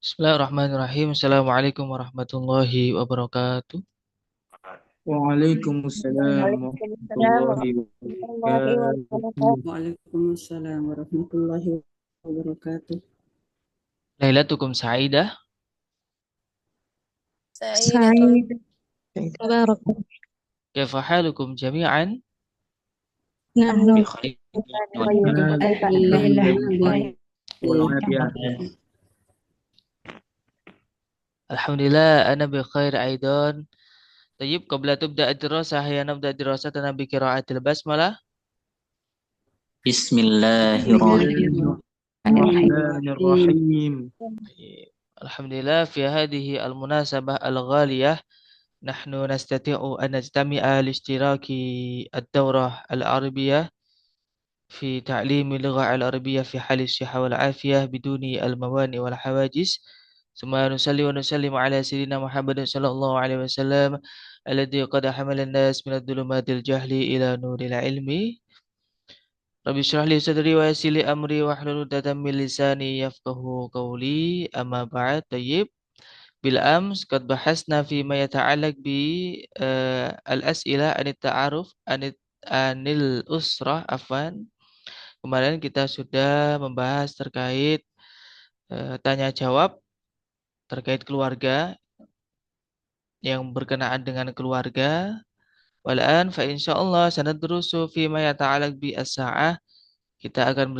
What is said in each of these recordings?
Bismillahirrahmanirrahim. Assalamualaikum warahmatullahi wabarakatuh. Waalaikumsalam Waalaikumsalam warahmatullahi warahmatullahi wabarakatuh. wabarakatuh. Waalaikumsalam warahmatullahi wabarakatuh. Lailatukum sa'idah. Sayyidatun سعيد مبارك Kaifa halukum jami'an? نحن Alhamdulillah Bi khair wa Alhamdulillah, kaifa Alhamdulillah, alhamdulillah baik. walafiat. Alhamdulillah ana bi khair aidan. Tayyib, qabla tubda ad-dirasah ya nabda dirasatana bi qira'atil basmalah. Bismillahirrahmanirrahim. Bismillahirrahmanirrahim. Tayyib. Alhamdulillah fi hadhihi al-munasabah al-ghaliyah nahnu nastati'u an najtami'a li-ishtiraki ad-dawrah al-arabiyyah في تعليم اللغة العربية في حال الصحة والعافية بدون الموانع والحواجز ثم نصلي ونسلم على سيدنا محمد صلى الله عليه وسلم الذي قد حمل الناس من الظلمات الجهل إلى نور العلم رب اشرح لي صدري ويسر لي أمري واحلل عقدة من لساني يفقهوا قولي أما بعد طيب بالأمس قد بحثنا فيما يتعلق بالأسئلة عن التعارف عن الأسرة عفوا. Kemarin kita sudah membahas terkait tanya jawab terkait keluarga yang berkenaan dengan keluarga. Walan fa insyaallah sanadrusu fi ma yata'allaq bi as-sa'ah. Kita akan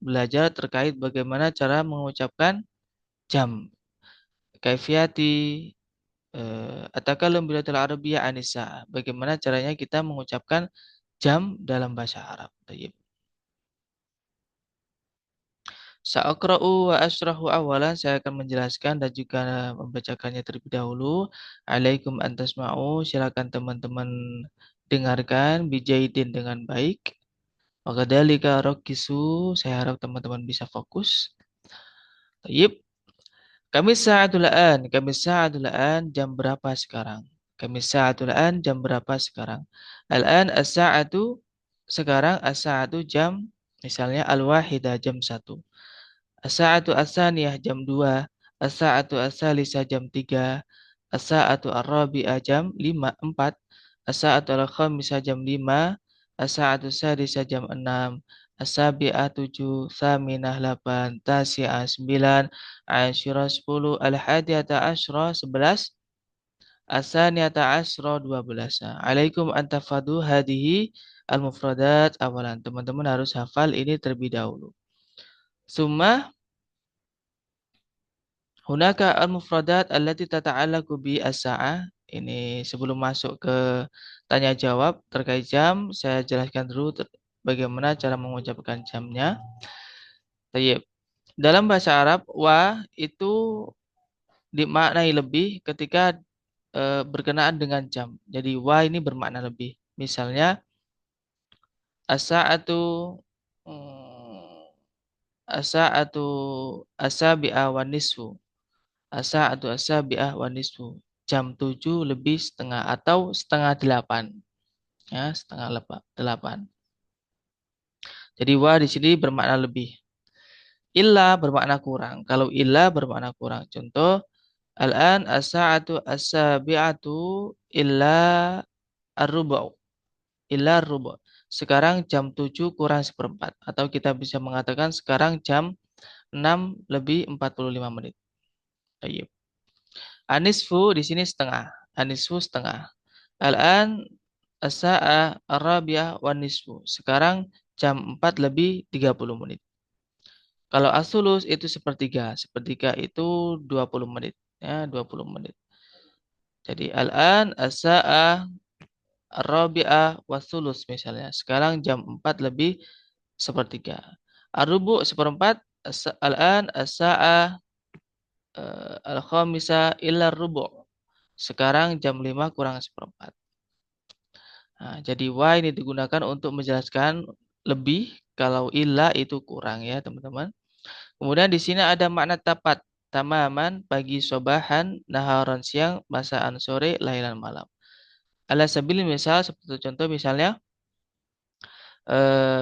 belajar terkait bagaimana cara mengucapkan jam. Kaifiyati atakallum bil arabiyyah anis-sa'ah. Bagaimana caranya kita mengucapkan jam dalam bahasa Arab. Tayyib. Sa'akra'u wa asrahu awalan, saya akan menjelaskan dan juga membacakannya terlebih dahulu. Alaikum antasma'u, silakan teman-teman dengarkan bijaidin dengan baik. Wakadhalika rokisu, saya harap teman-teman bisa fokus. Tayyib. Kami sa'atul an, jam berapa sekarang? Kami sa'atul an, jam berapa sekarang? Al-an as-sa'atu, sekarang as-sa'atu jam, misalnya al-wahidah jam 1. As-sa'atu as-saniyah jam 2, as-sa'atu as-salisah jam 3, as-sa'atu ar-rabi'ah jam 4, as-sa'atu al-khamisah jam 5, as-sa'atu as-sadisah jam 6, as-sabi'ah 7, thaminah 8, tasi'ah 9, asyirah 10, al-hadiyata asyra 11, as-saniyata asyra 12. Alaikum antafadu hadihi al-mufradat awalan. Teman-teman harus hafal ini terlebih dahulu. Summa hunaka al-mufradat allati tata'allaqu bi as-sa'ah. Ini sebelum masuk ke tanya jawab terkait jam, saya jelaskan dulu bagaimana cara mengucapkan jamnya. Tayyib. Dalam bahasa Arab, wa itu dimaknai lebih ketika berkenaan dengan jam. Jadi wa ini bermakna lebih. Misalnya as-sa'atu as-sa'atu as-sabi'a wan nisfu. As-sa'atu as-sabi'ah wa nisfu. Jam 7 lebih setengah atau setengah 8. Ya, setengah 8. Jadi wa di sini bermakna lebih. Illa bermakna kurang. Kalau illa bermakna kurang. Contoh, al-an as-sa'atu as-sabi'atu illa ar-rubu'. Illa ar-rubu'. Sekarang jam 7 kurang seperempat. Atau kita bisa mengatakan sekarang jam 6 lebih 45 menit. Baik. Anisfu di sini setengah. Anisfu setengah. Al-an as-sa'ah ar-rabi'ah wan nisfu. Sekarang jam 4 lebih 30 menit. Kalau as-sulus itu sepertiga. Sepertiga itu 20 menit. Ya, 20 menit. Jadi al-an as-sa'ah ar-rabi'ah was-sulus misalnya. Sekarang jam 4 lebih sepertiga. Ar-rubu' seperempat. Al-an as-sa'ah al-khamisah illa rubu'. Sekarang jam 5 kurang seperempat. Nah, jadi wa ini digunakan untuk menjelaskan lebih, kalau illa itu kurang ya teman-teman. Kemudian di sini ada makna tapat, tamaman, pagi, sobahan, naharan, siang, masaan, sore, lailan, malam. Ala sabil misal, seperti contoh misalnya,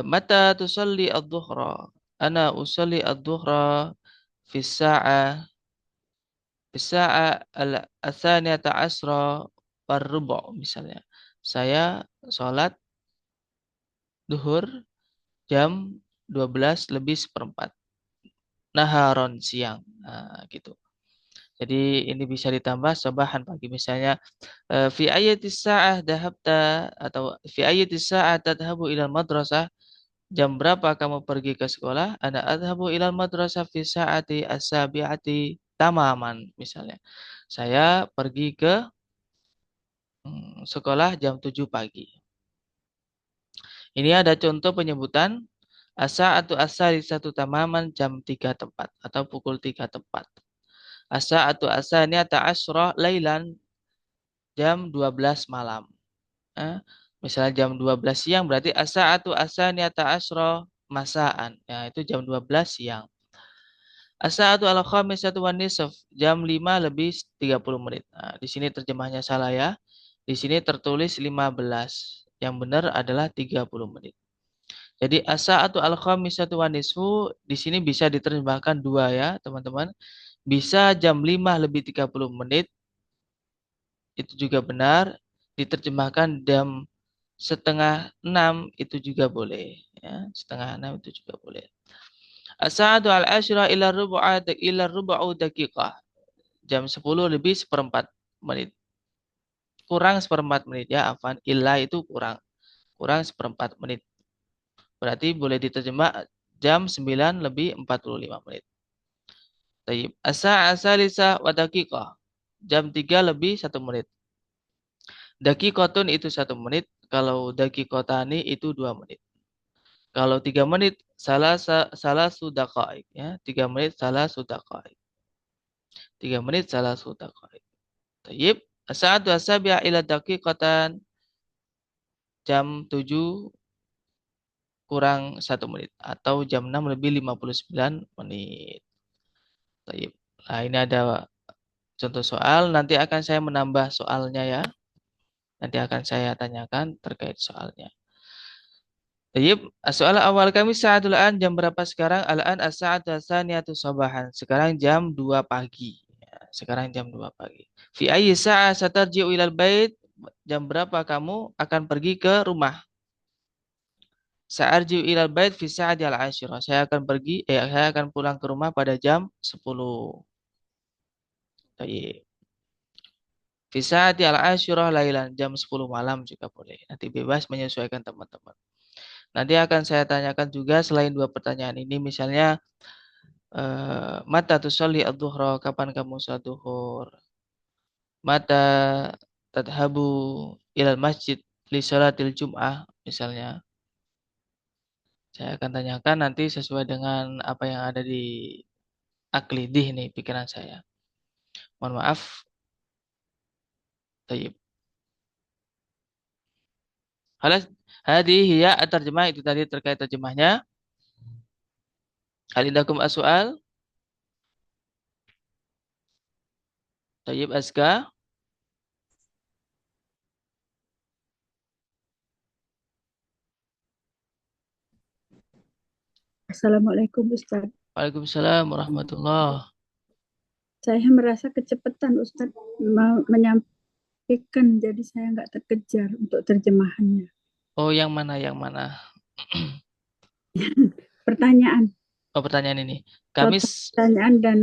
mata tusalli ad-dhuhra. Ana usalli ad-dhuhra fi sa'ah Bisa al-athaniyata asra war-rubu' misalnya. Saya sholat duhur jam 12 lebih seperempat. Naharon siang. Nah, gitu. Jadi ini bisa ditambah sabahan pagi misalnya fi ayatis sa'ah dahabta atau fi ayatis sa'ah tadhabu ilal madrasah. Jam berapa kamu pergi ke sekolah? Ana adhabu ilal madrasah fi sa'ati as-sabi'ati tamaman misalnya. Saya pergi ke sekolah jam 7 pagi. Ini ada contoh penyebutan asa atau asa di satu tamaman jam 3 tepat atau pukul 3 tepat. Asa atau asa ini ta'asyrah lailan jam 12 malam. Misalnya jam 12 siang berarti asa atau asa ini ta'asyrah masaan. Ya, itu jam 12 siang. Asa atau al-khamisatu wan nisf jam 5 lebih 30 menit. Nah, di sini terjemahnya salah ya. Di sini tertulis 15. Yang benar adalah 30 menit. Jadi asa atau al-khamisatu wan nisfu di sini bisa diterjemahkan dua ya, teman-teman. Bisa jam 5 lebih 30 menit. Itu juga benar. Diterjemahkan jam setengah 6 itu juga boleh ya. Setengah 6 itu juga boleh. As-sa'atu al-ashra ila rubu'u daqiqah. Jam 10 lebih seperempat menit. Kurang seperempat menit ya, afan. Illa itu kurang. Kurang seperempat menit. Berarti boleh diterjemah jam 9 lebih 45 menit. Tayyib. As-sa'ah salisa wa daqiqah. Jam 3 lebih 1 menit. Daqiqatun itu 1 menit. Kalau daqiqatani itu 2 menit. Kalau 3 menit salah sudaqaik ya. 3 menit salah sudaqaik. 3 menit salah sudaqaik. Tayyib. As-sa'atu as-sabi'a ila daqiqatan jam 7 kurang 1 menit atau jam 6 lebih 59 menit. Tayyib. Nah, ini ada contoh soal, nanti akan saya menambah soalnya ya. Nanti akan saya tanyakan terkait soalnya. Tayyib, soal awal kami sa'atul an jam berapa sekarang? Al-an as-sa'atu as-saniyatu sabahan. Sekarang jam 2 pagi. Ya, sekarang jam 2 pagi. Fi ayyi sa'a satarji'u ilal bait? Jam berapa kamu akan pergi ke rumah? Sa'arji'u ilal bait fi sa'ati al-'ashirah. Saya akan pulang ke rumah pada jam 10. Tayyib. Fi sa'ati al-'ashirah lailan, jam 10 malam juga boleh. Nanti bebas menyesuaikan teman-teman. Nanti akan saya tanyakan juga selain dua pertanyaan ini, misalnya mata tusolli ad-dhuhra, kapan kamu sholat duhur? Mata tadhabu ilal masjid li sholatil jum'ah misalnya. Saya akan tanyakan nanti sesuai dengan apa yang ada di aklidih nih pikiran saya. Mohon maaf. Tayyib. Halas hadihi ya terjemah itu tadi terkait terjemahnya. Hal indakum as-su'al? Tayyib Azka. Assalamualaikum Ustaz. Waalaikumsalam warahmatullah. Saya merasa kecepatan Ustaz menyampaikan, jadi saya nggak terkejar untuk terjemahannya. Oh, yang mana? Yang mana? Pertanyaan. Oh, pertanyaan ini. Pertanyaan dan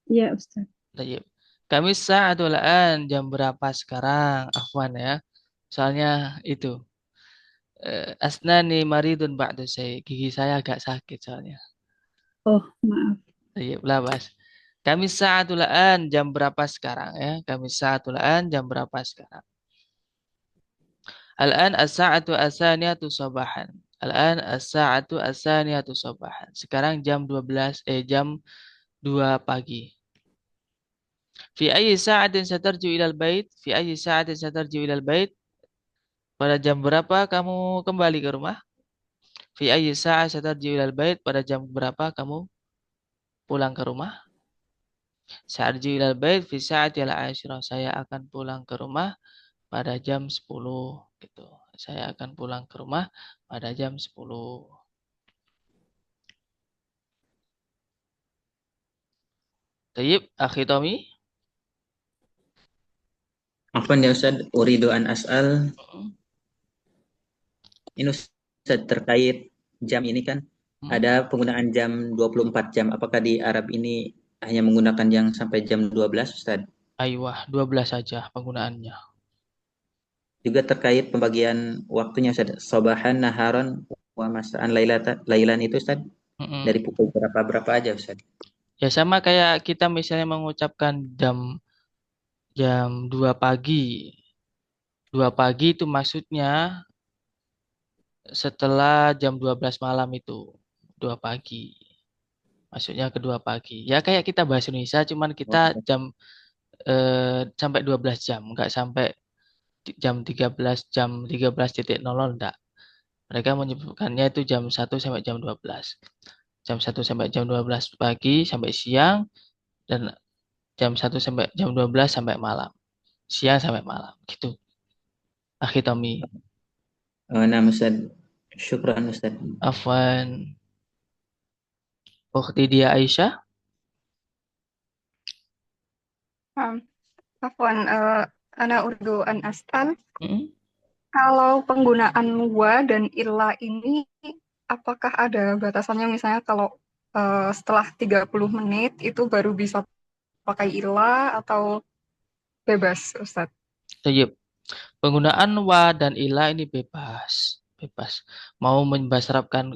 ya Ustaz. Tayyib. Kamis sa'atul an jam berapa sekarang? Afwan ya. Soalnya itu. Asnani maridun ba'du saya. Gigi saya agak sakit soalnya. Oh, maaf. Tayyib, labas. Kamis sa'atul an jam berapa sekarang ya? Kamis sa'atul an jam berapa sekarang? Al-an as-sa'atu as-saniyatu sabahan. Al-an as-sa'atu as-saniyatu sabahan. Sekarang jam 2 pagi. Fi ayyi sa'atin satarju ilal bait? Fi ayyi sa'atin satarju ilal bait? Pada jam berapa kamu kembali ke rumah? Fi ayyi sa'a satarju ilal bait? Pada jam berapa kamu pulang ke rumah? Sa'arju ilal bait fi sa'ati al-'ashrah. Saya akan pulang ke rumah pada jam 10 gitu. Saya akan pulang ke rumah pada jam 10. Tayyib, akhi Tommy. Afwan ya Ustaz, uridu an as'al. Hmm. Ini Ustaz terkait jam ini kan Hmm. ada penggunaan jam 24 jam. Apakah di Arab ini hanya menggunakan yang sampai jam 12 Ustaz? Aywah, 12 saja penggunaannya. Juga terkait pembagian waktunya Ustaz, sabahan, naharon, wa masaan, lailan itu Ustaz Mm-mm. dari pukul berapa aja Ustaz? Ya sama kayak kita misalnya mengucapkan jam 2 pagi. 2 pagi itu maksudnya setelah jam 12 malam itu. 2 pagi. Maksudnya ke 2 pagi. Ya kayak kita bahasa Indonesia cuman kita sampai 12 jam, enggak sampai jam 13.00 enggak. Mereka menyebutkannya itu jam 1 sampai jam 12. Jam 1 sampai jam 12 pagi sampai siang dan jam 1 sampai jam 12 sampai malam. Siang sampai malam gitu. Akhi Tommy. Nah Ustaz, syukran Ustaz. Afwan. Ukhti dia Aisyah. Um, Afwan, ana urdu an as'al. Mm-mm. Kalau penggunaan wa dan illa ini, apakah ada batasannya? Misalnya kalau setelah 30 menit itu baru bisa pakai illa atau bebas, Ustaz? Tayyib. Penggunaan wa dan ila ini bebas. Bebas. Mau membasrapkan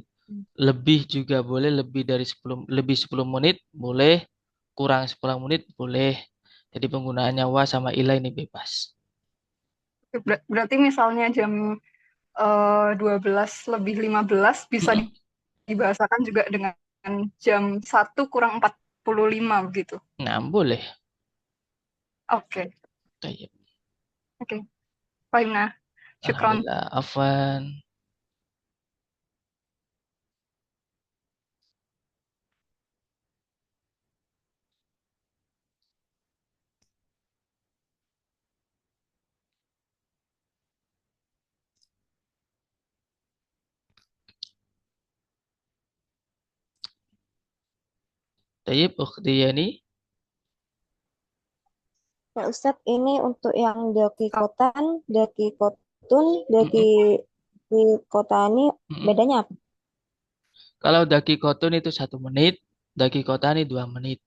lebih juga boleh, lebih 10 menit boleh, kurang 10 menit boleh. Jadi penggunaannya wa sama ila ini bebas. Berarti misalnya jam 12 lebih 15 bisa Mm-mm. dibahasakan juga dengan jam 1 kurang 45 begitu. Nah, boleh. Oke, Tayyib. oke. Baik, nah. Syukron. Alhamdulillah. Afwan. Tayyib, ukhti Yani. Ya Ustadz, ini untuk yang daki kotun, Mm-mm. di kota ini Mm-mm. bedanya apa? Kalau daki kotun itu 1 menit, daki kota ini 2 menit.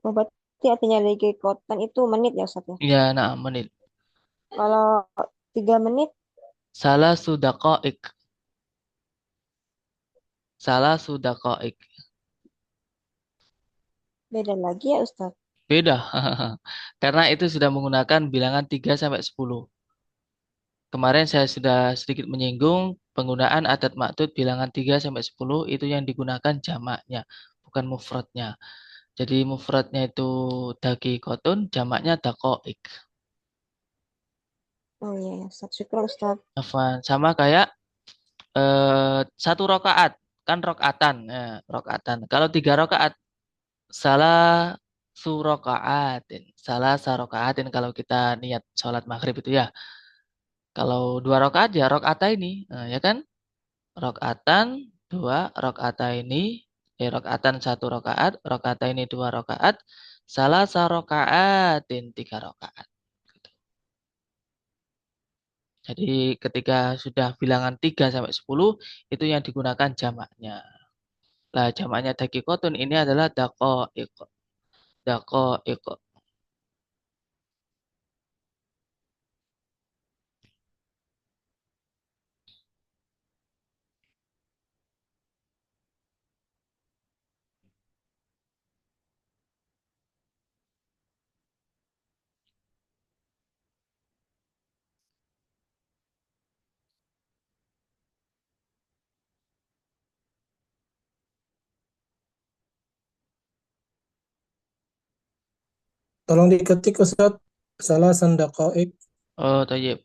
Oh, berarti artinya daki kotan itu menit ya Ustadz ya? Ya, nah menit. Kalau 3 menit Salah sudah koik. Salah sudah koik. beda lagi ya Ustadz? Beda. Karena itu sudah menggunakan bilangan 3 sampai 10. Kemarin saya sudah sedikit menyinggung penggunaan adat maktud bilangan 3 sampai 10 itu yang digunakan jamaknya, bukan mufradnya. Jadi mufradnya itu daki kotun, jamaknya dakoik. Oh iya, ya, Ustadz. Syukur Ustadz. Afwan. Sama kayak 1 rakaat kan rokaatan, ya, rokaatan. Kalau 3 rakaat salah salah sarokaatin kalau kita niat sholat maghrib itu ya. Kalau 2 rakaat ya rokaata ini, nah, ya kan? Rokaatan 2, rokaata ini, rokaatan 1 rakaat, rokaata ini 2 rakaat, salah sarokaatin 3 rakaat. Jadi ketika sudah bilangan 3 sampai 10 itu yang digunakan jamaknya. Lah jamaknya dakikotun ini adalah dakoik. Dakoik. Tolong diketik Ustaz. Salah sandaqaik. Oh, tayyib.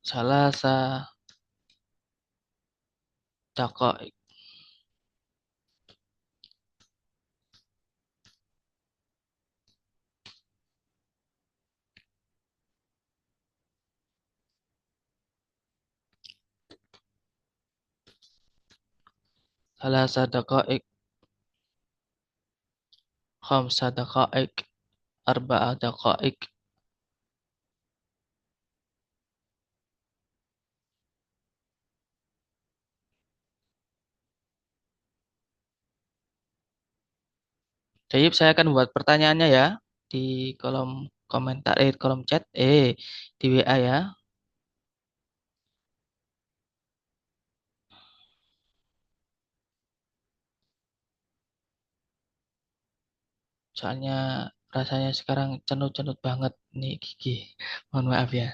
Salah sa dakoik. Salasa daqa'iq, khamsa daqa'iq, arba'a daqa'iq. Jadi saya akan buat pertanyaannya ya di kolom komentar, kolom chat, di WA ya. Soalnya rasanya sekarang cenut-cenut banget nih gigi. Mohon maaf ya.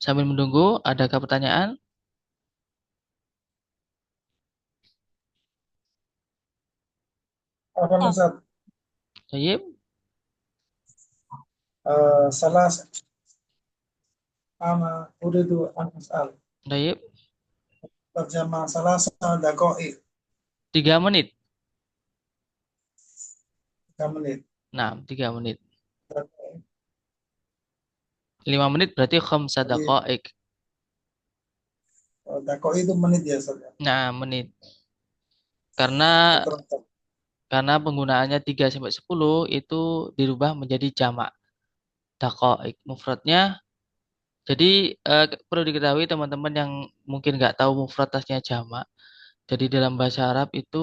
Sambil menunggu, adakah pertanyaan? Apa Ustaz? Tayyib, Salah ana uridu an as'al. tayyib. Terjemah salah daqa'iq 3 menit. 3 menit. Nah, 3 menit. 5 menit berarti khamsa Jadi daqa'iq. daqa'iq itu menit ya Ustaz. Nah, menit. Karena Syukran, Ustaz. penggunaannya 3 sampai 10 itu dirubah menjadi jamak. Daqa'iq mufradnya. Jadi perlu diketahui teman-teman yang mungkin nggak tahu mufrad tasnya jamak. Jadi dalam bahasa Arab itu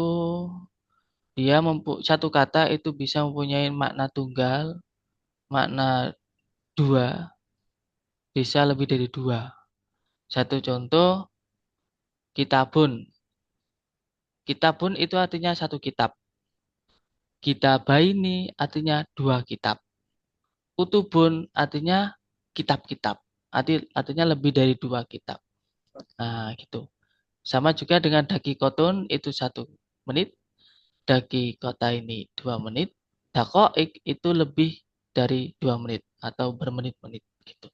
dia satu kata itu bisa mempunyai makna tunggal, makna dua, bisa lebih dari dua. Satu contoh, kitabun. Kitabun itu artinya satu kitab. Kitabaini artinya dua kitab. Kutubun artinya kitab-kitab. Artinya lebih dari dua kitab. Nah, gitu. Sama juga dengan dakikotun itu 1 menit. Dakikota ini 2 menit. Dakoik itu lebih dari 2 menit atau bermenit-menit gitu.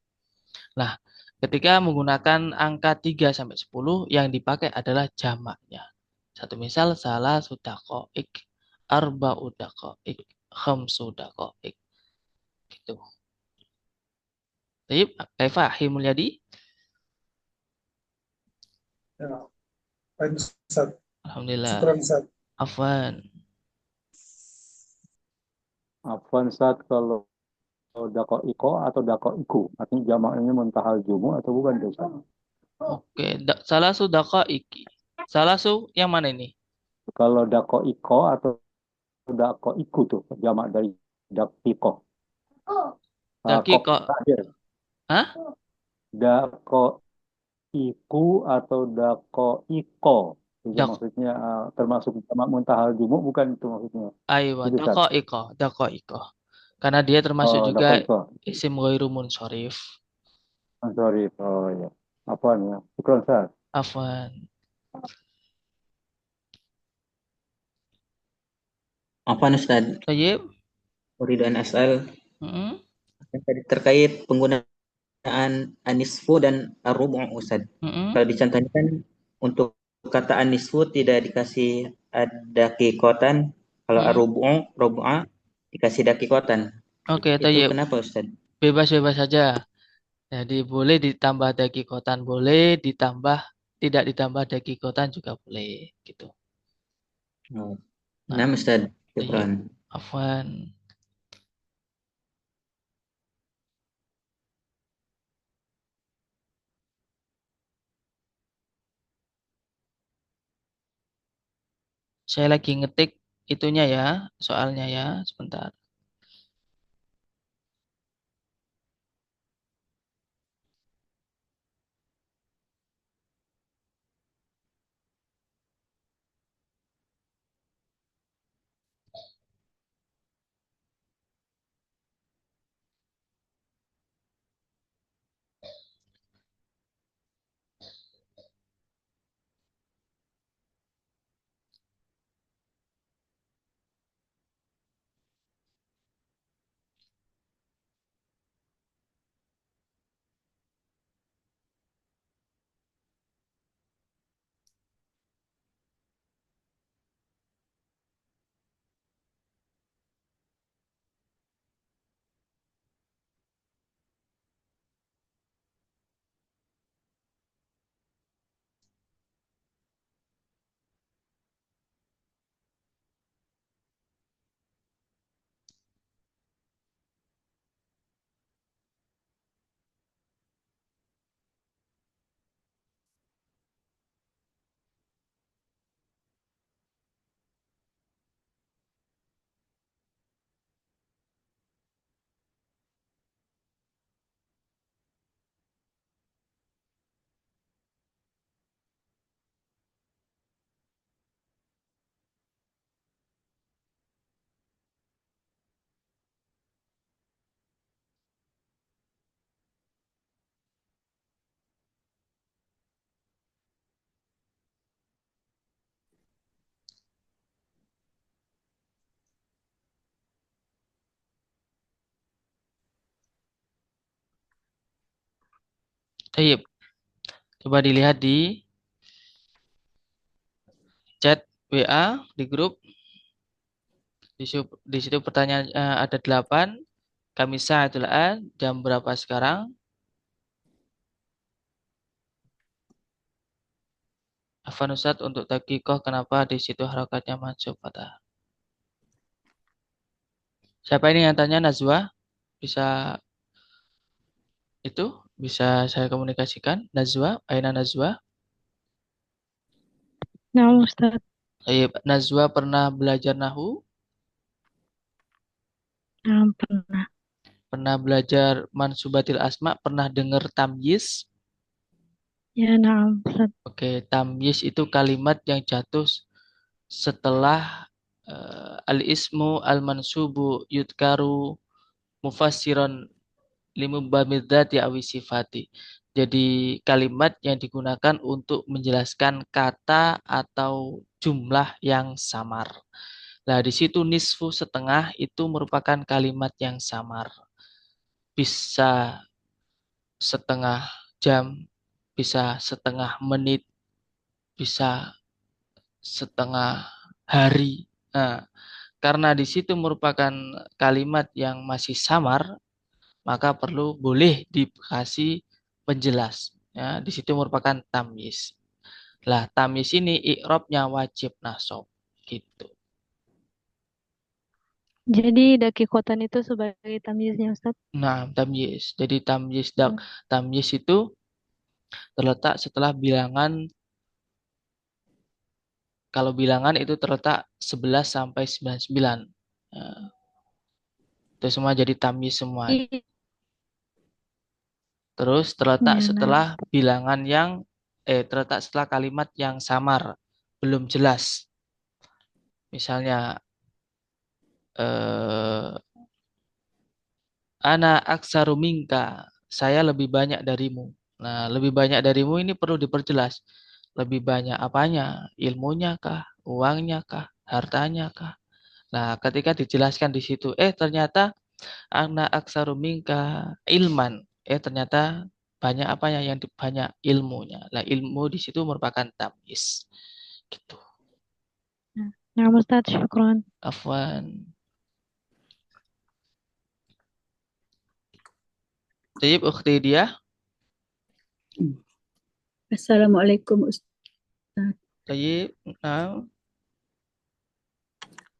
Nah, ketika menggunakan angka 3 sampai 10 yang dipakai adalah jamaknya. Satu misal salah sudakoik, arba udakoik, khamsu dakoik gitu. Baik, Kaifa Ahi Mulyadi? Ya, baik Ustaz. Alhamdulillah. Syukran Ustaz. Afwan. Afwan saat kalau dako iko atau dako iku, artinya jamaknya muntahal jumu atau bukan Ustaz? Oke, salah sudakoiki. Salah yang mana ini? Kalau dako iko atau dako iku tuh jamak dari dakiko. Daki Kok kok. aja. Hah? Dako iku atau dako iko. Itu Dak maksudnya termasuk jamak muntahal jumu bukan itu maksudnya. Aywa, Itu Ustaz. dako iko. Karena dia termasuk Oh, juga dako iko. isim ghairu munsharif. Oh, sorry. Oh ya. Apaan ya? Syukran Ustaz. Afwan. Apa Ustaz? Tayyib. Uridu an as'al Mm-mm. tadi terkait penggunaan anisfu dan ar-rubu' Ustaz. Mm-mm. Kalau dicontohkan kan untuk kata anisfu tidak dikasih dakikotan, kalau Mm-mm. rubu'a dikasih dakikotan. Oke, Itu tayyib. kenapa Ustaz? Bebas-bebas saja. Jadi boleh ditambah dakikotan, boleh ditambah tidak ditambah dakikotan juga boleh gitu. Oh. Nah, Nah, Ustaz, tayyib. syukran. Afwan. Saya lagi ngetik itunya ya, soalnya ya, sebentar. Tayyib. Coba dilihat di chat WA di grup. Di situ pertanyaan ada 8. Kami sa'atul an, jam berapa sekarang? Afwan Ustaz, untuk dakikoh kenapa di situ harokatnya mansub fathah? Siapa ini yang tanya? Najwa? Bisa itu? Bisa saya komunikasikan? Najwa? Aina Najwa? Nah, Ustaz. Najwa pernah belajar nahu? Nah, pernah. Pernah belajar mansubatil asma? Pernah dengar tamyiz? Ya, nah, Ustaz. Oke, tamyiz itu kalimat yang jatuh setelah al-ismu al-mansubu yudkaru mufassiron limubamidzati awi sifati. Jadi kalimat yang digunakan untuk menjelaskan kata atau jumlah yang samar. Nah, di situ nisfu setengah itu merupakan kalimat yang samar. Bisa setengah jam, bisa setengah menit, bisa setengah hari. Nah, karena di situ merupakan kalimat yang masih samar, maka boleh dikasih penjelas. Ya, di situ merupakan tamyiz. Lah, tamyiz ini i'rabnya wajib nasab. Gitu. Jadi dakikotan itu sebagai tamyiznya, Ustaz? Nah, tamyiz. Jadi tamyiz itu terletak setelah bilangan. Kalau bilangan itu terletak 11 sampai 99. Nah, itu semua jadi tamyiz semua. Terus terletak setelah bilangan terletak setelah kalimat yang samar, belum jelas. Misalnya ana aksaru minka, saya lebih banyak darimu. Nah, lebih banyak darimu ini perlu diperjelas. Lebih banyak apanya? Ilmunya kah? Uangnya kah? Hartanya kah? Nah, ketika dijelaskan di situ, ternyata ana aksaru minka ilman. Ternyata banyak apanya? Yang banyak ilmunya. Nah, ilmu di situ merupakan tamyiz. Gitu. Nah, Ustaz, syukron. Afwan. Tayyib ukhti dia. Assalamualaikum Ustaz. Tayyib. Nah.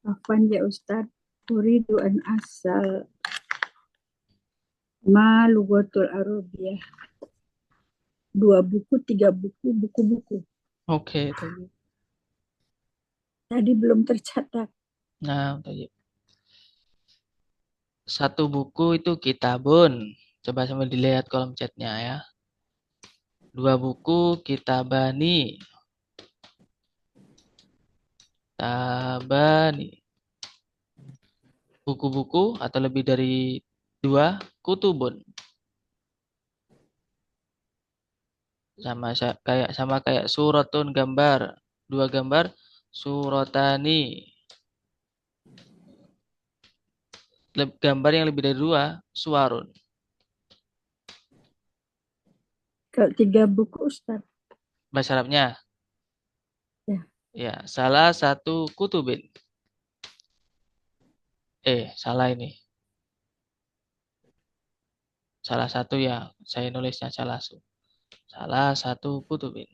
Afwan ya Ustaz. Uridu an asal ma lughatul Arabiyah. 2 buku, 3 buku, buku-buku. Oke, Tayyib. Tadi belum tercatat. Nah, Tayyib. 1 buku itu kitabun. Coba sambil dilihat kolom chatnya ya. 2 buku kitabani. Tabani. Buku-buku atau lebih dari 2 kutubun. Sama kayak suratun gambar. 2 gambar suratani. Gambar yang lebih dari 2 suwarun. Kalau 3 buku Ustaz. Bahasa Arabnya? Ya. Ya, salah satu kutubin. Salah ini. Salah satu ya, saya nulisnya salah satu kutubin.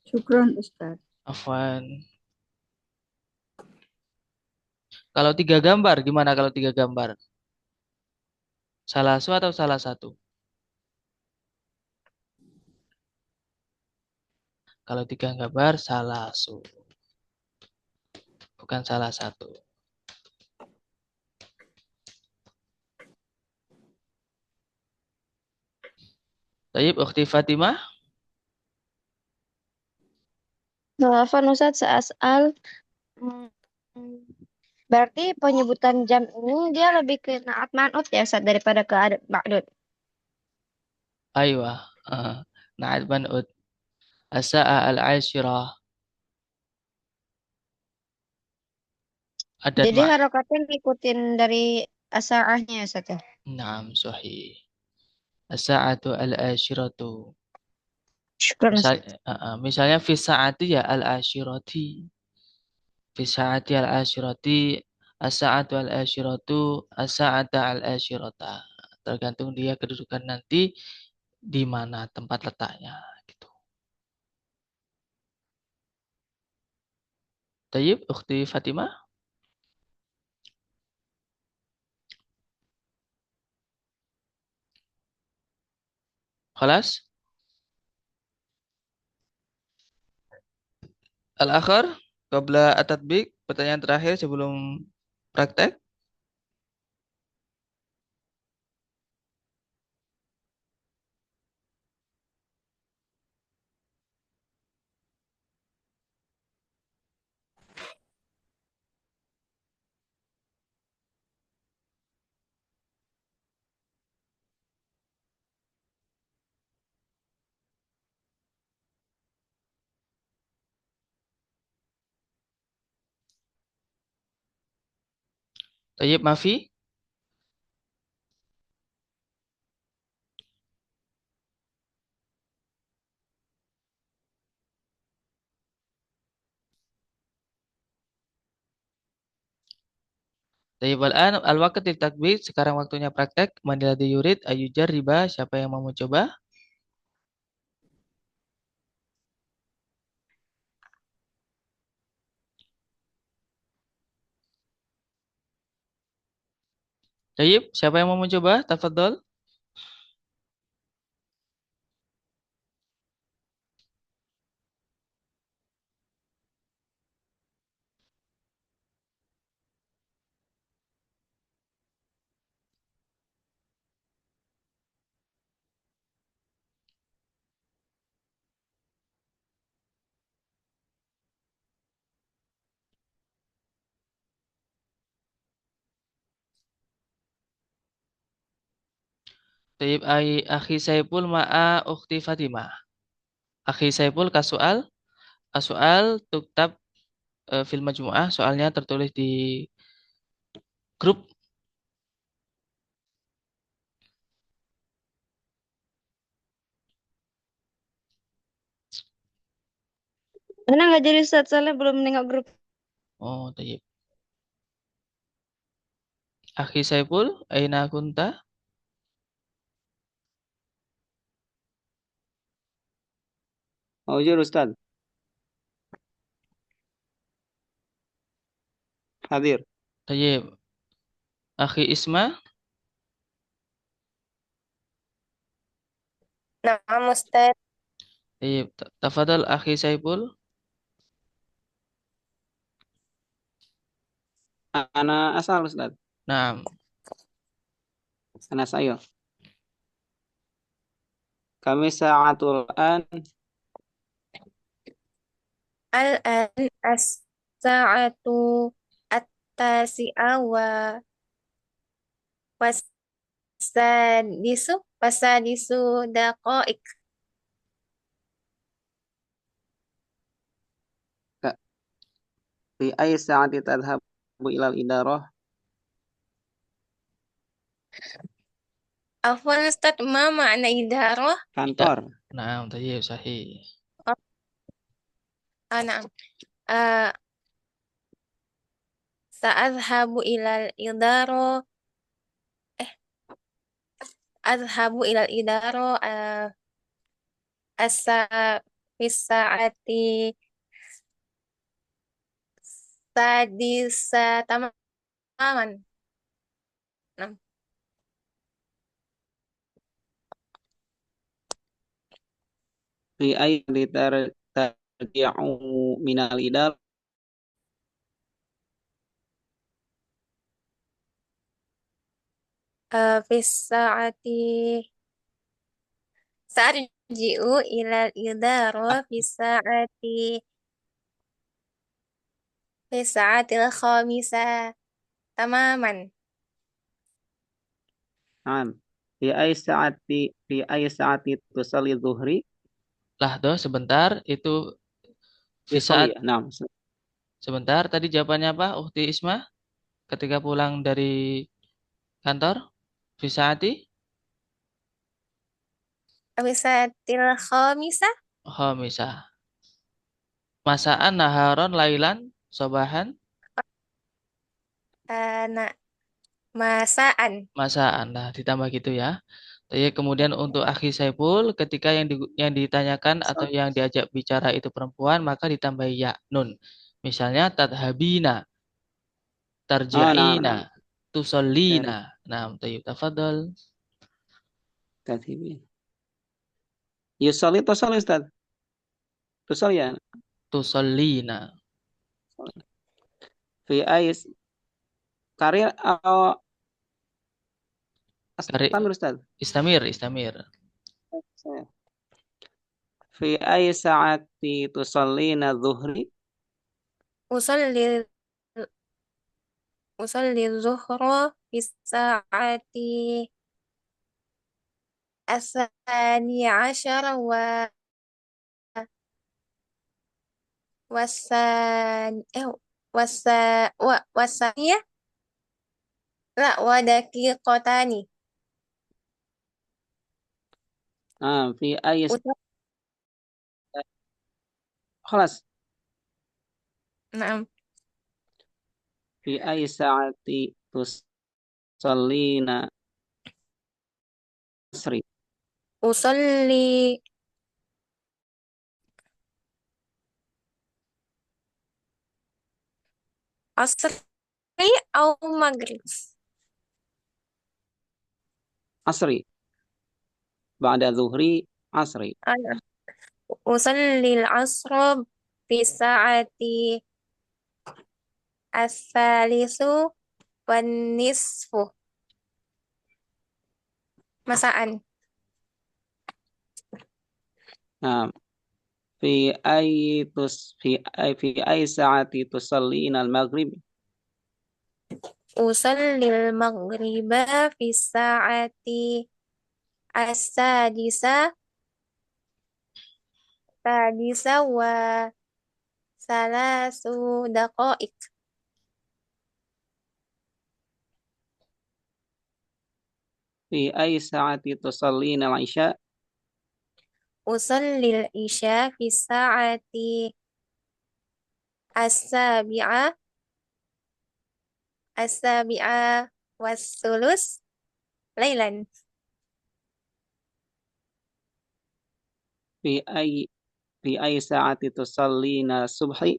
Syukron Ustaz. Afwan. Kalau 3 gambar, gimana kalau 3 gambar? Salah satu atau salah satu? Kalau 3 gambar, salah satu. Bukan salah satu. Tayyib, Ukhti Fatimah. Afwan Ustaz, seasal. Berarti penyebutan jam ini dia lebih ke naat manut ya Ustaz daripada ke adab ma'dud. Aywa. Na'ad man'ud. Asa'a al-ashirah. Adat Jadi harokatnya ngikutin dari asaahnya ya Ustaz ya. Naam, sahih. As-sa'atu al-ashiratu. Syukran Misal, Ustaz. misalnya fi sa'ati ya al-ashirati. Fi sa'ati al-ashirati, as-sa'atu al-ashiratu, as-sa'ata al-ashirata. Tergantung dia kedudukan nanti di mana tempat letaknya gitu. Tayyib, Ukhti Fatimah. Khalas? Al-akhir, qabla at-tatbiq, pertanyaan terakhir sebelum praktek. Tayyib, Mafi. Tayyib, al-an al-waqt litatbiq, sekarang waktunya praktek. Man ladzi yurid ayyujar riba, siapa yang mau mencoba? Tayyib, siapa yang mau mencoba? Tafadhol. Tayyib, akhi Saiful ma'a ukhti Fatimah. Akhi Saiful kasual, asual tuktab fil majmu'ah, soalnya tertulis di grup. Karena nggak jadi Ustaz, soalnya belum nengok grup. Oh, tayyib. Akhi Saiful, aina kunta? Maujud Ustaz. Hadir. Tayyib. Akhi Isma? Naam Ustaz. Tayyib. Tafadhal akhi Saiful. Ana asal Ustaz. Naam. Ana saya. Kami sa'atul an Al-an as-sa'atu at-tasi'a wasadisu daqaik. fi ay sa'ati tadhhabu ilal idarah. Afwan Ustaz, ma makna idarah? Kantor. Naam, tayyib, sahih. Naam. Sa'adhabu ilal idarah. Adhabu ilal idarah asa fisaati sadisa tamaman. Nah, Fi ay tarji'u minal idar. fisaati sarji'u ilal idarah fisaatil khamisah tamaman. Naam. Fi ay sa'ati tusalli dhuhri. Lah, doh, sebentar. Itu Tusalli. fisaat. Naam. Sebentar, tadi jawabannya apa, Ukhti Isma? Ketika pulang dari kantor? Fisaati? Awisatil khamisah. Khamisah. Masaan, naharon, lailan, sobahan, Nak masaan. masaan. Nah, ditambah gitu ya. Jadi kemudian untuk akhi Saiful, ketika yang ditanyakan atau yang diajak bicara itu perempuan, maka ditambahi ya, nun. Misalnya tadhabina, Oh, nah, tarji'ina, nah. tusallina. Nah, tayyib tafadhol. Tadhibi. Yusolli tusolli Ustaz. Tusolli ya. Tusallina. Fi ais karir atau Kari, astamir Ustaz. istamir. Fi ai sa'ati tusallina dhuhri. Usalli usalli zuhra fi sa'ati asani asyara wasan wasa wasanya la wadaki kotani. Fi ai khalas. Naam. Fi ai sa'ati tusallina asri. Usalli asri au maghrib. Asri. Ba'da dhuhri asri. Usalli al-asra fi sa'ati as-salisu wan nisfu. Masaan. Fi ai sa'ati tusallina al-maghrib. Usallil maghriba fi sa'ati as-sadisa wa salasu daqa'iq. Fi ai sa'ati tusallina al-isya. Usallil isya fi sa'ati as-sabi'a was-sulus lailan. Fi ai sa'ati tusallina subhi.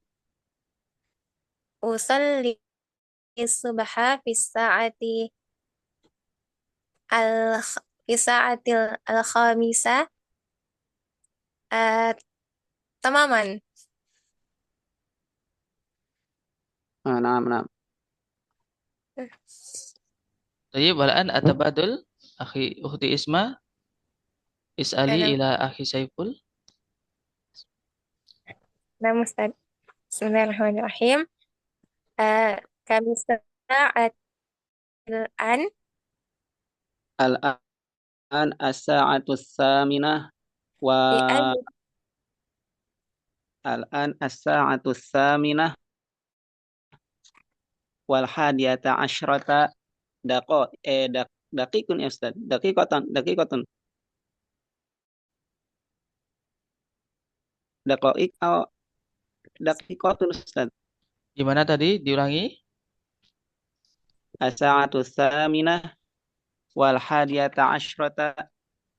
Usalli subha fi sa'ati al-khamisah tamaman. Naam. Tayyib, wal'an atabadul ukhti Isma is'ali Naam. ila akhi Saiful. Naam Ustaz. Bismillahirrahmanirrahim. Kami sa'at al-an Al-an as-sa'atu tsaminah wa fi ayyi al-an as-sa'atu tsaminah wal hadiyata asyrata daqiqun ya Ustaz. Daqiqatan. Daqaiq atau daqiqatun Ustaz. Gimana tadi? Diulangi. As-sa'atu tsaminah wal hadiyata asyrata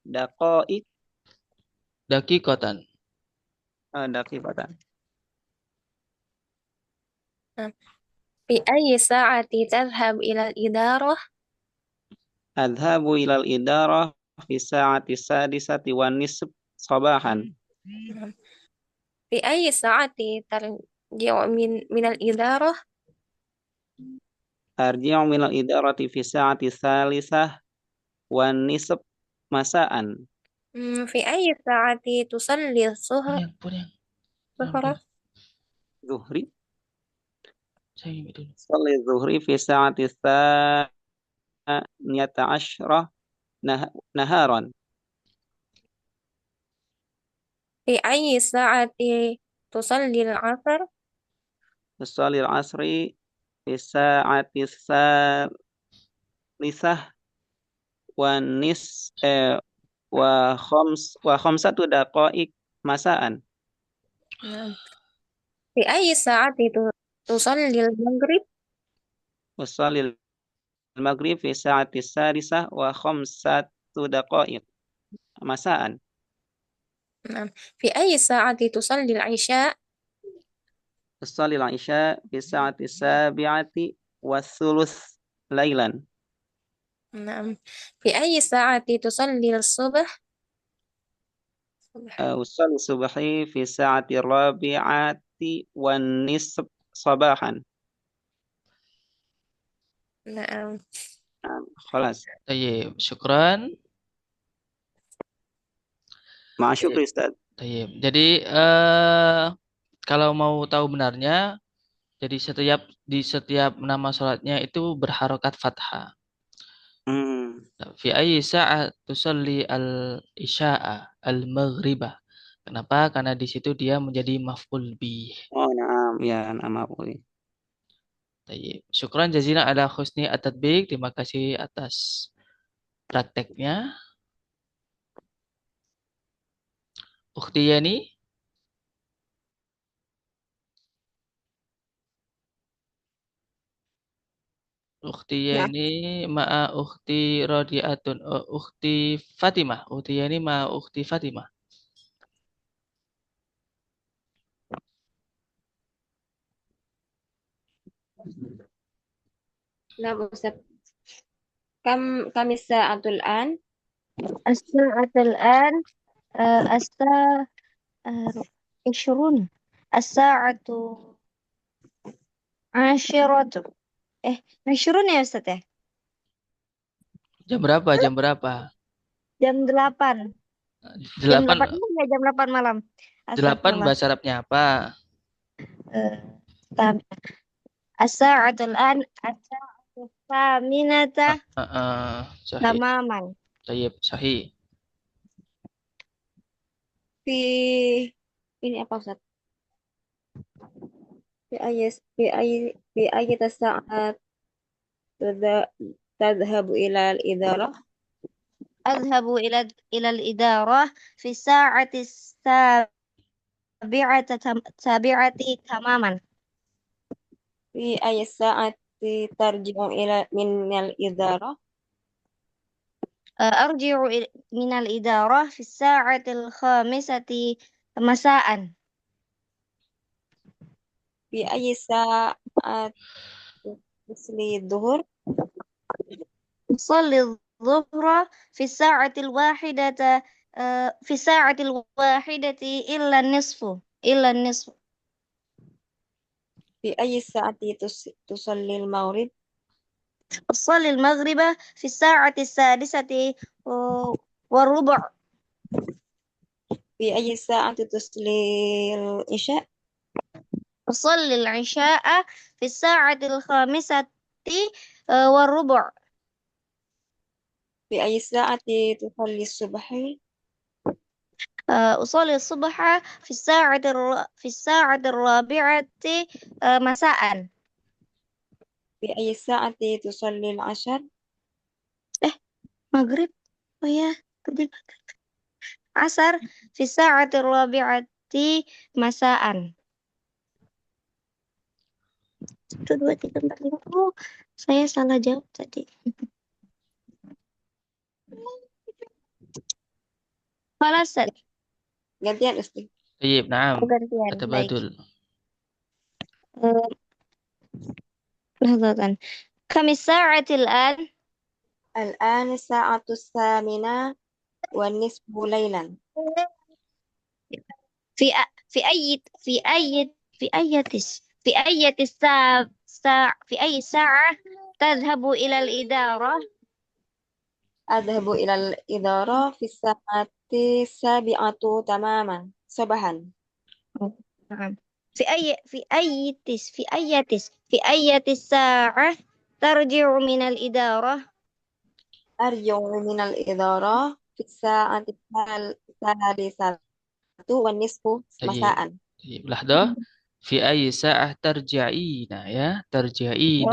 daqaiq. Daqiqatan. Daqiqatan. fi ayyi sa'ati tadhhab ila al-idarah. Adhabu ilal idarah fi sa'ati sadisati wan nisf sabahan. Fi ayyi sa'ati tarji'u min al-idarah. Arji'u minal idarati fi sa'ati salisah wan nisf masaan. Fi ayyi sa'ati tusalli zuhra. Zuhri. Saya dulu. Salli zuhri fi sa'ati tsaniyata asyrah naharan. Fi ayyi sa'ati tusalli al-'asr. Salli al-asri fi sa'ati salisah wan wa khamsatu daqa'iq masaan. نعم في أي ساعة تصلي المغرب Wassalil maghrib fi sa'ati sadisah wa khamsatu daqa'iq masaan. نعم في أي ساعة تصلي العشاء Wassalil isya fi sa'ati sabi'ati wa thuluth lailan. نعم في أي ساعة تصلي الصبح Wassalil subhi fi sa'ati rabi'ati wan nisf sabahan. نعم Khalas. Tayyib, syukran. Ma'asyukri Ustaz. Tayyib. Jadi kalau mau tahu benarnya, jadi di setiap nama sholatnya itu berharokat fathah. Fi ayyi sa'ah tusalli al-isya'a al-maghribah. Kenapa? Karena di situ dia menjadi maf'ul bih. Oh, na'am. Ya, na'am. Tayyib. Syukran jazilan ala husni at-tatbiq. Terima kasih atas prakteknya. Ukhti Yani. Ukhti Yani ma'a ukhti Radiatun. Ukhti Fatimah. Ukhti Yani ma'a ukhti Fatimah. نعم أستاذ كم الساعة الآن الساعة الآن الساعة 20 الساعة 10 20 ya Ustaz ya? Jam berapa? Jam berapa? Jam 8. Jam 8 malam ya, jam 8 malam. 8 bahasa Arabnya apa? As-sa'atul an as-sa'atu thaminata Sahih. tamaman. Tayyib, sahih. ini apa Ustaz? في أي ساعة تذهب إلى الإدارة؟ أذهب إلى الإدارة في الساعة السابعة تماما. في أي ساعة ترجع من الإدارة؟ أرجع من الإدارة في الساعة 5 مساء. في أي ساعة تصلي الظهر؟ أصلي الظهر في الساعة الواحدة إلا النصف. في أي ساعة تصلي المغرب؟ أصلي المغرب في الساعة 6:15. في أي ساعة تصلي العشاء؟ أصلي العشاء في الساعة 5:15. في أي ساعة تصلي الصبح؟ أصلي الصبح في الساعة 4 مساء. في أي ساعة تصلي العشاء؟ مغرب ويا tadi عصر في الساعة 4 مساء. 1, 2, 3, 4, 5. Oh, saya salah jawab tadi. Falas, gantian Ustaz. Tayyib, na'am. gantian. Tabadul. لحظة. كم الساعة الآن؟ الآن الساعة 8:30 ليلا. في أي ساعة تذهب إلى الإدارة؟ أذهب إلى الإدارة في الساعة 7 تماما صباحا. نعم. في أي ساعة ترجع من الإدارة؟ أرجع من الإدارة في الساعة 3:30 مساء. طيب لحظة. في أي ساعة ترجعين يا ترجعين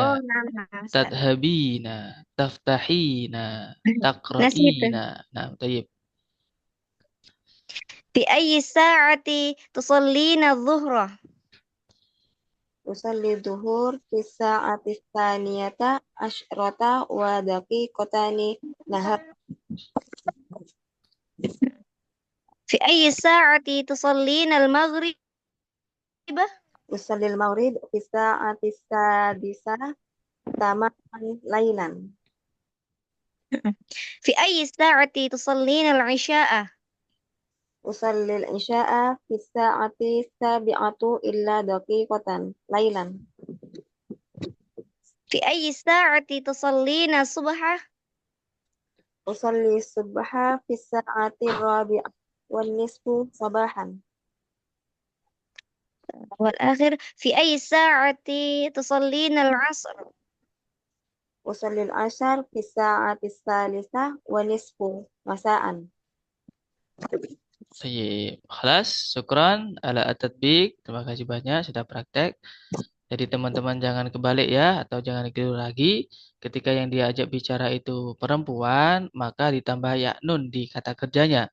تذهبين تفتحين تقرأين. نعم طيب في أي الساعة تصلين الظهر؟ أصلي الظهر في الساعة الثانية عشرة ودقيقتان نهار. في أي الساعة تصلين المغرب؟ أصلي المغرب في الساعة السادسة ثمانية ليلا. في أي الساعة تصلين العشاء؟ أصلي العشاء في الساعة السابعة إلا دقيقة ليلا. في أي الساعة تصلين الصبح؟ أصلي الصبح في الساعة الرابعة والنصف صباحا. والآخر في أي الساعة تصلين العصر؟ أصلي العصر في الساعة الثالثة ونصف مساء. Baik, kelas, syukran ala at-tatbiq. Terima kasih banyak sudah praktek. Jadi teman-teman jangan kebalik ya, atau jangan keliru lagi. Ketika yang diajak bicara itu perempuan, maka ditambah ya nun di kata kerjanya.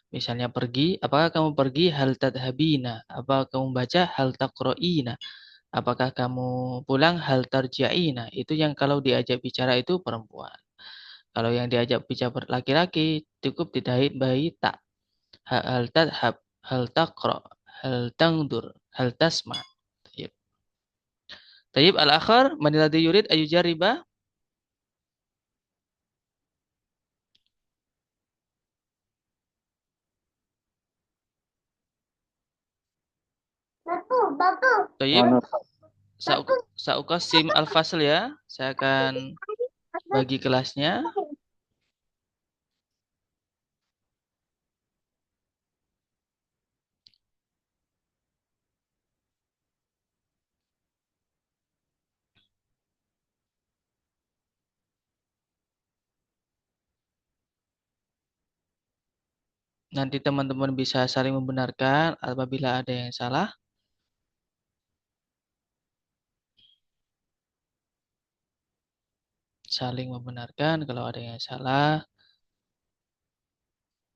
Misalnya pergi, apakah kamu pergi hal tadhabina? Apakah kamu baca hal taqra'ina? Apakah kamu pulang hal tarji'ina? Itu yang kalau diajak bicara itu perempuan. Kalau yang diajak bicara laki-laki cukup ditambah tak. Hal tadhab, hal taqra, hal tangdur, hal tasma. Tayyib. Tayyib al-akhar, man alladhi yurid ayujariba? Tayyib. Ana Sauqasim al-fasl ya. Saya akan bagi kelasnya. Nanti teman-teman bisa saling membenarkan apabila ada yang salah. Saling membenarkan kalau ada yang salah.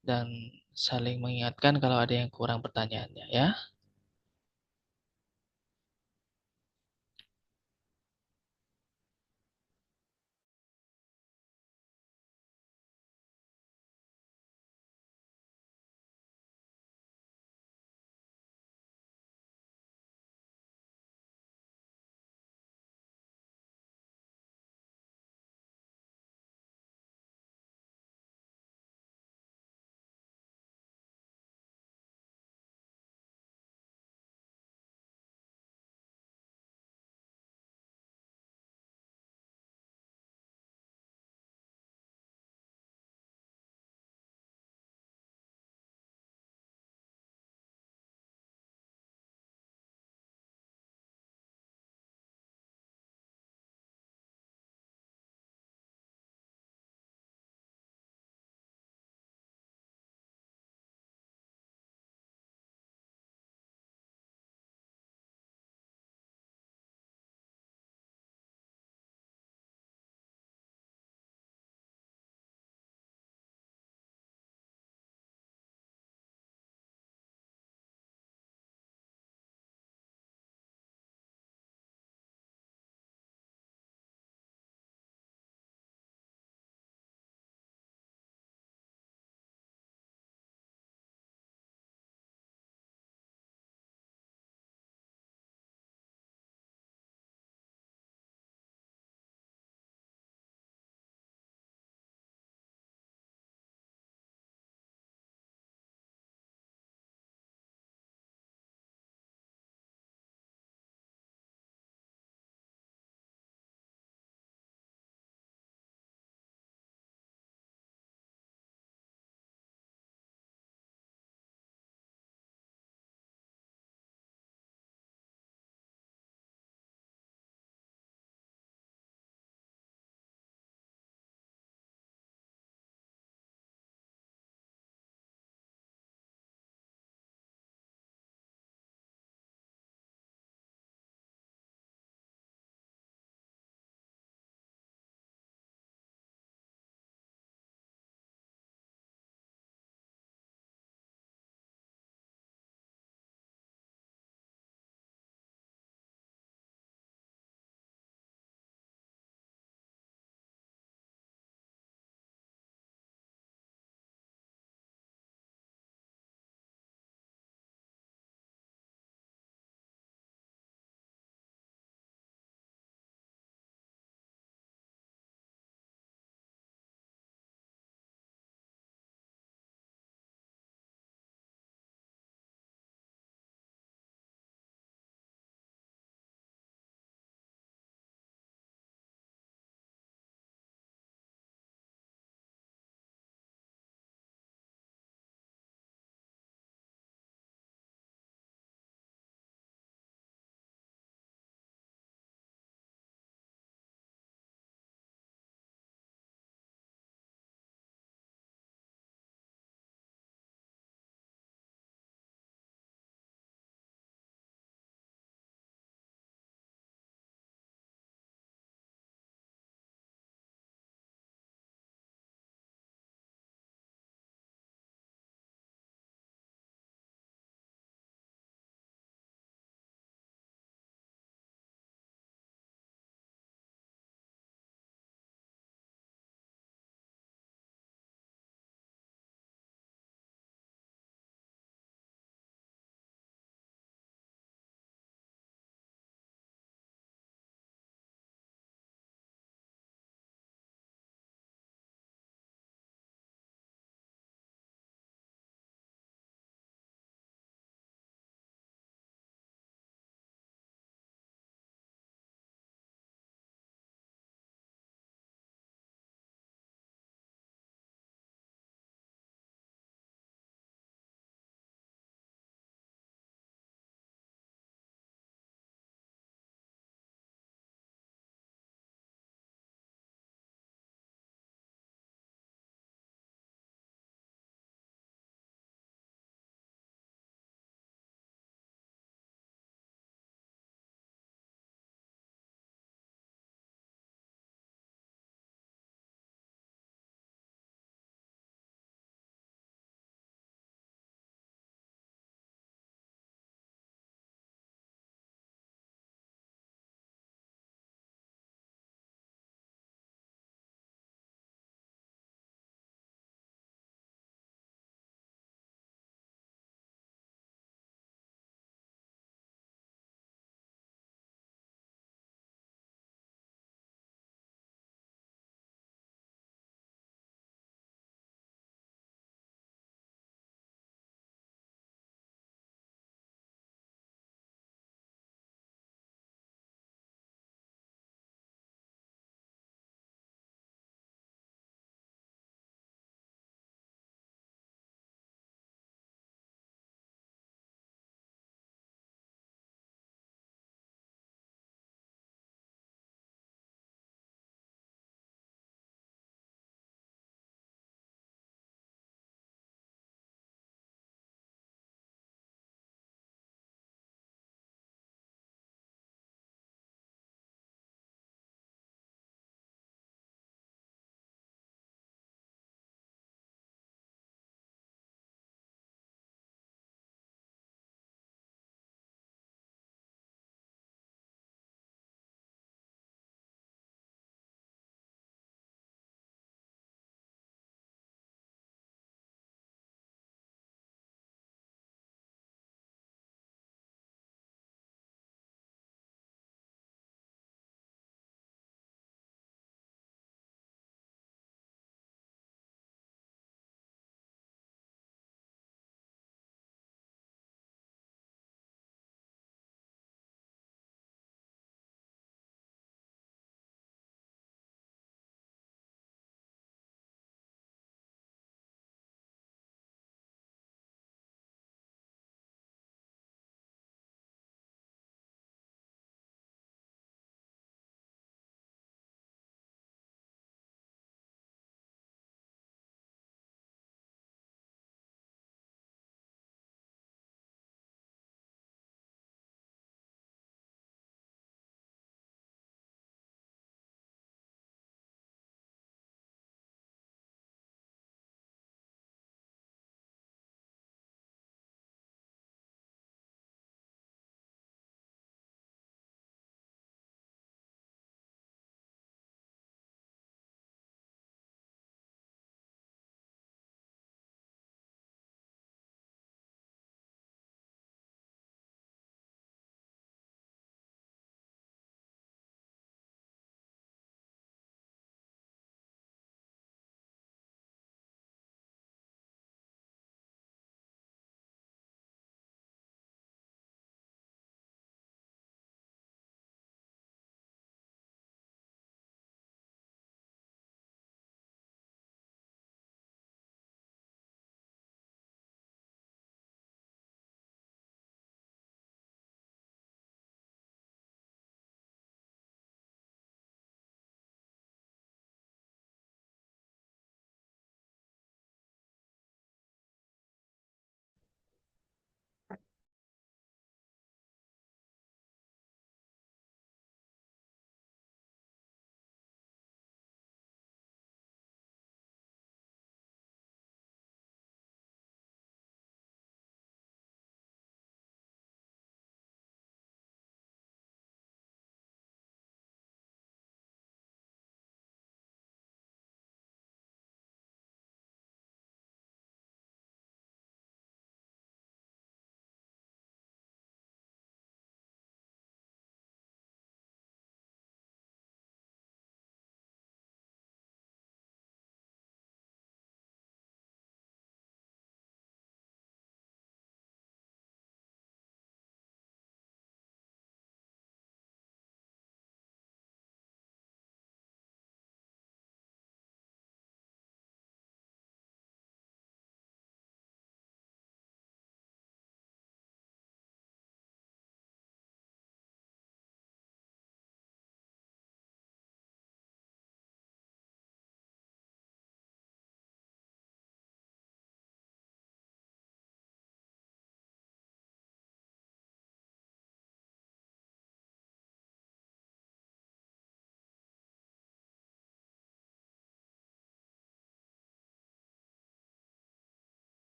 Dan saling mengingatkan kalau ada yang kurang pertanyaannya ya.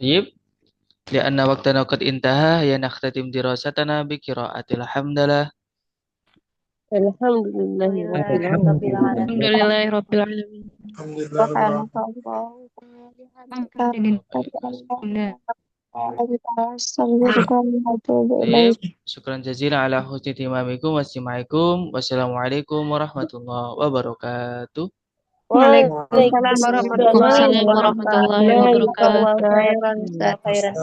Yip. Lianna waqtana qad intaha ya nakhtatim dirasatana bi qiraatil hamdalah. Alhamdulillahirabbil alamin. Alhamdulillahirabbil alamin. Subhanaka Allahumma bihamdika Alhamdulillah. astaghfiruka wa atubu ilaik. Syukran jazilan ala husni timamikum wassalamualaikum. Wassalamualaikum warahmatullahi wabarakatuh. Waalaikumsalam Waalaikumsalam warahmatullahi wabarakatuh. warahmatullahi wabarakatuh. Khairan katsiran.